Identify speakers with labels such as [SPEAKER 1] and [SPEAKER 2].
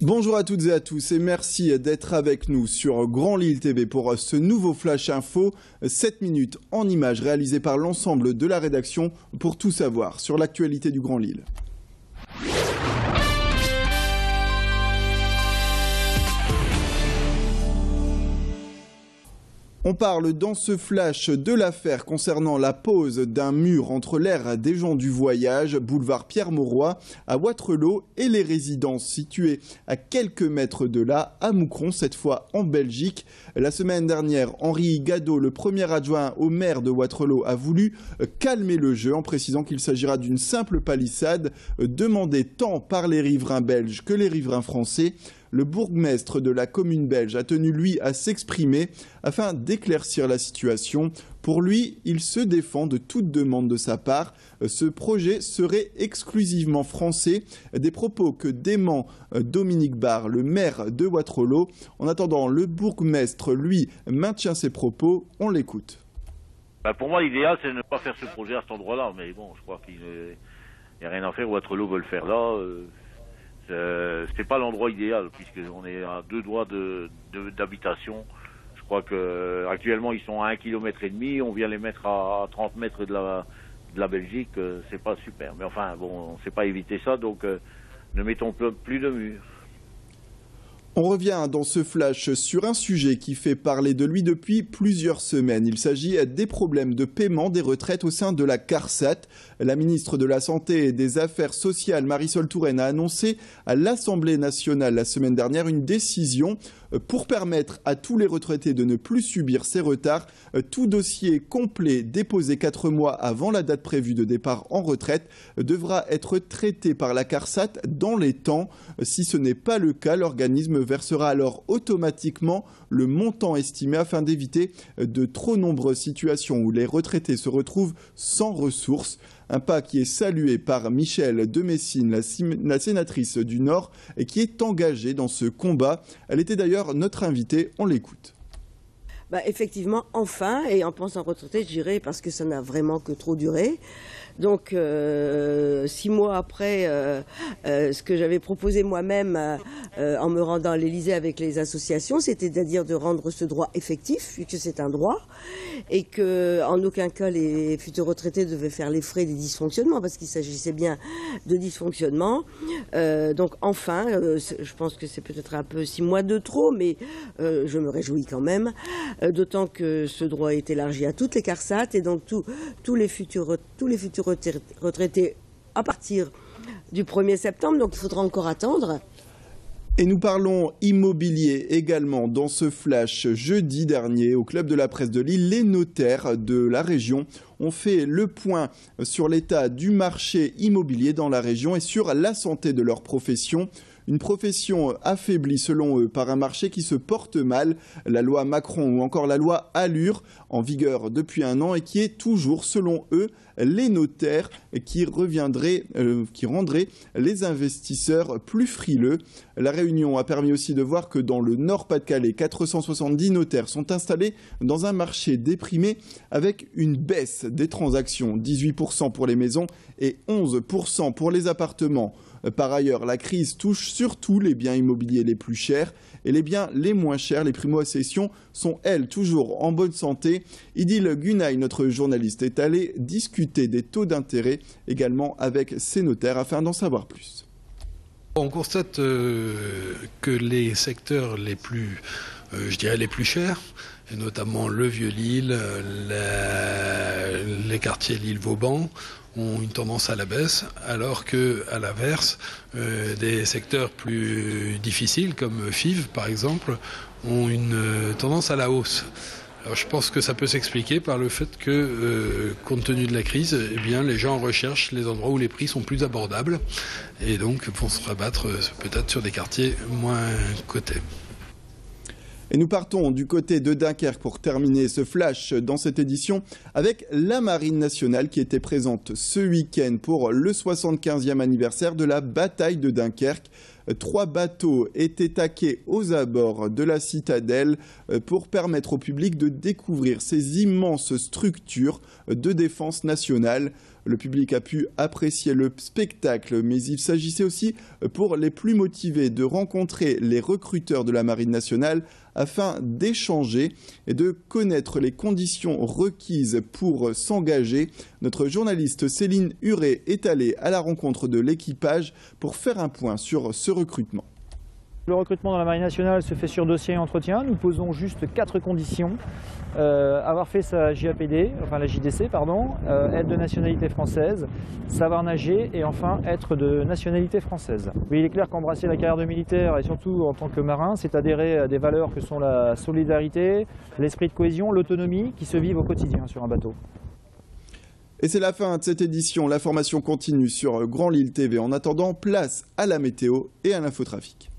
[SPEAKER 1] Bonjour à toutes et à tous et merci d'être avec nous sur Grand Lille TV pour ce nouveau Flash Info, 7 minutes en images réalisées par l'ensemble de la rédaction pour tout savoir sur l'actualité du Grand Lille. On parle dans ce flash de l'affaire concernant la pose d'un mur entre l'aire des gens du voyage, boulevard Pierre-Mauroy, à Wattrelos, et les résidences situées à quelques mètres de là, à Moucron, cette fois en Belgique. La semaine dernière, Henri Gadot, le premier adjoint au maire de Wattrelos, a voulu calmer le jeu en précisant qu'il s'agira d'une simple palissade demandée tant par les riverains belges que les riverains français. Le bourgmestre de la commune belge a tenu, lui, à s'exprimer afin d'éclaircir la situation. Pour lui, il se défend de toute demande de sa part. Ce projet serait exclusivement français. Des propos que dément Dominique Barre, le maire de Wattrelos. En attendant, le bourgmestre, lui, maintient ses propos. On l'écoute.
[SPEAKER 2] Pour moi, l'idéal, c'est de ne pas faire ce projet à cet endroit-là. Mais bon, je crois qu'il n'y a rien à faire. Wattrelos veut le faire là. C'est pas l'endroit idéal puisqu'on est à 2 doigts d'habitation. Je crois que actuellement ils sont à 1,5 km. On vient les mettre à 30 mètres de la Belgique. C'est pas super. Mais enfin bon, on ne sait pas éviter ça, donc ne mettons plus de murs.
[SPEAKER 1] On revient dans ce flash sur un sujet qui fait parler de lui depuis plusieurs semaines. Il s'agit des problèmes de paiement des retraites au sein de la CARSAT. La ministre de la Santé et des Affaires sociales, Marisol Touraine, a annoncé à l'Assemblée nationale la semaine dernière une décision pour permettre à tous les retraités de ne plus subir ces retards. Tout dossier complet déposé 4 mois avant la date prévue de départ en retraite devra être traité par la CARSAT dans les temps. Si ce n'est pas le cas, l'organisme versera alors automatiquement le montant estimé afin d'éviter de trop nombreuses situations où les retraités se retrouvent sans ressources. Un pas qui est salué par Michèle de Messine, la sénatrice du Nord, et qui est engagée dans ce combat. Elle était d'ailleurs notre invitée, on l'écoute.
[SPEAKER 3] Effectivement, enfin, et en pensant retraité, je dirais, parce que ça n'a vraiment que trop duré. Donc, 6 mois après ce que j'avais proposé moi-même en me rendant à l'Élysée avec les associations, c'est-à-dire de rendre ce droit effectif, puisque c'est un droit, et qu'en aucun cas les futurs retraités devaient faire les frais des dysfonctionnements, parce qu'il s'agissait bien de dysfonctionnements. Donc, enfin, je pense que c'est peut-être un peu 6 mois de trop, mais je me réjouis quand même. D'autant que ce droit est élargi à toutes les CARSAT et donc tous les futurs retraités à partir du 1er septembre, donc il faudra encore attendre.
[SPEAKER 1] Et nous parlons immobilier également dans ce flash. Jeudi dernier, au Club de la Presse de Lille, les notaires de la région ont fait le point sur l'état du marché immobilier dans la région et sur la santé de leur profession. Une profession affaiblie selon eux par un marché qui se porte mal, la loi Macron ou encore la loi Allure en vigueur depuis 1 an et qui est toujours selon eux les notaires qui rendraient les investisseurs plus frileux. La réunion a permis aussi de voir que dans le Nord-Pas-de-Calais, 470 notaires sont installés dans un marché déprimé avec une baisse des transactions, 18% pour les maisons et 11% pour les appartements. Par ailleurs, la crise touche surtout les biens immobiliers les plus chers et les biens les moins chers. Les primo-accessions sont, elles, toujours en bonne santé. Idil Gunaï, notre journaliste, est allé discuter des taux d'intérêt également avec ces notaires afin d'en savoir plus.
[SPEAKER 4] On constate que les secteurs les plus, les plus chers, et notamment le Vieux-Lille, les quartiers Lille-Vauban, ont une tendance à la baisse, alors que, à l'inverse, des secteurs plus difficiles, comme FIV par exemple, ont une tendance à la hausse. Alors je pense que ça peut s'expliquer par le fait que, compte tenu de la crise, les gens recherchent les endroits où les prix sont plus abordables et donc vont se rabattre peut-être sur des quartiers moins cotés.
[SPEAKER 1] Et nous partons du côté de Dunkerque pour terminer ce flash dans cette édition avec la Marine nationale qui était présente ce week-end pour le 75e anniversaire de la bataille de Dunkerque. 3 bateaux étaient taqués aux abords de la citadelle pour permettre au public de découvrir ces immenses structures de défense nationale. Le public a pu apprécier le spectacle, mais il s'agissait aussi pour les plus motivés de rencontrer les recruteurs de la Marine nationale afin d'échanger et de connaître les conditions requises pour s'engager. Notre journaliste Céline Huré est allée à la rencontre de l'équipage pour faire un point sur ce recrutement.
[SPEAKER 5] Le recrutement dans la Marine nationale se fait sur dossier et entretien. Nous posons juste 4 conditions. Avoir fait sa JAPD, enfin la JDC, pardon, être de nationalité française, savoir nager et enfin être de nationalité française. Oui, il est clair qu'embrasser la carrière de militaire et surtout en tant que marin, c'est adhérer à des valeurs que sont la solidarité, l'esprit de cohésion, l'autonomie qui se vivent au quotidien sur un bateau.
[SPEAKER 1] Et c'est la fin de cette édition. L'information continue sur Grand Lille TV. En attendant, place à la météo et à l'infotrafic.